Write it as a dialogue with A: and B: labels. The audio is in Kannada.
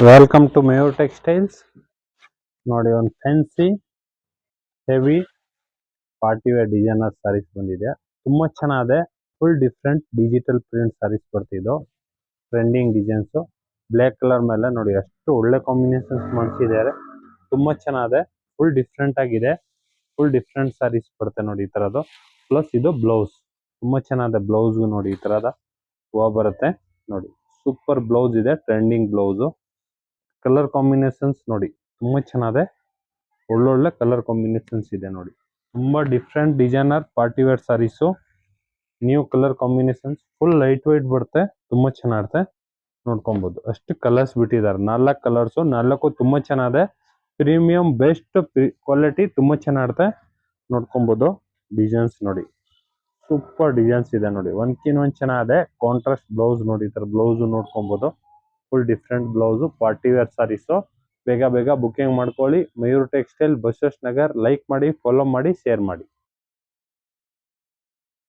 A: Welcome to mayor textiles. ನೋಡಿ, ಒಂದು fancy heavy party wear designer saris ಬಂದಿದೆ. ತುಂಬಾ ಚೆನ್ನಾಗಿದೆ. Full different digital print saris ಬರ್ತಿದ್ದು. ಟ್ರೆಂಡಿಂಗ್ ಡಿಸೈನ್ಸ್ ಬ್ಲ್ಯಾಕ್ ಕಲರ್ ಮೇಲೆ ನೋಡಿ ಎಷ್ಟು ಒಳ್ಳೆ ಕಾಂಬಿನೇಷನ್ಸ್ ಮಾಡಿಸಿದ್ದಾರೆ. ತುಂಬಾ ಚೆನ್ನಾಗಿದೆ. ಫುಲ್ ಡಿಫ್ರೆಂಟ್ ಆಗಿದೆ. ಫುಲ್ ಡಿಫ್ರೆಂಟ್ ಸಾರೀಸ್ ಬರುತ್ತೆ ನೋಡಿ ಈ ತರದ್ದು. ಪ್ಲಸ್ ಇದು ಬ್ಲೌಸ್ ತುಂಬಾ ಚೆನ್ನಾಗಿದೆ. ಬ್ಲೌಸ್ ನೋಡಿ ಈ ತರದ ಹೂವ ಬರುತ್ತೆ ನೋಡಿ. ಸೂಪರ್ ಬ್ಲೌಸ್ ಇದೆ. Trending blouse. ಕಲರ್ ಕಾಂಬಿನೇಷನ್ಸ್ ನೋಡಿ ತುಂಬಾ ಚೆನ್ನಾಗಿದೆ. ಒಳ್ಳೊಳ್ಳೆ ಕಲರ್ ಕಾಂಬಿನೇಷನ್ಸ್ ಇದೆ ನೋಡಿ. ತುಂಬಾ different designer party wear saris. New colour combinations full light white ಬರುತ್ತೆ. ತುಂಬಾ ಚೆನ್ನಾಗಿರುತ್ತೆ. ನೋಡ್ಕೊಬಹುದು. ಅಷ್ಟು ಕಲರ್ಸ್ ಬಿಟ್ಟಿದ್ದಾರೆ. 4 ಕಲರ್ಸು, 4 ತುಂಬಾ ಚೆನ್ನಾಗಿದೆ. Premium best quality. ತುಂಬಾ ಚೆನ್ನಾಗಿರುತ್ತೆ. ನೋಡ್ಕೊಬಹುದು. ಡಿಸೈನ್ಸ್ ನೋಡಿ ಸೂಪರ್ ಡಿಸೈನ್ಸ್ ಇದೆ ನೋಡಿ. ಒಂದ್ಕಿನ್ ಒಂದ್ ಚೆನ್ನಾಗಿದೆ. ಕಾಂಟ್ರಾಸ್ಟ್ ಬ್ಲೌಸ್ ನೋಡಿ. ಈ ತರ ಬ್ಲೌಸ್ ನೋಡ್ಕೊಬಹುದು. Full different blouse party wear saris. ಬೇಗ ಬೇಗ ಬುಕಿಂಗ್ ಮಾಡ್ಕೊಳ್ಳಿ. ಮಯೂರ್ ಟೆಕ್ಸ್ಟೈಲ್, ಬಸವೇಶ್ವರ ನಗರ್. ಲೈಕ್ ಮಾಡಿ, ಫಾಲೋ ಮಾಡಿ, ಶೇರ್ ಮಾಡಿ.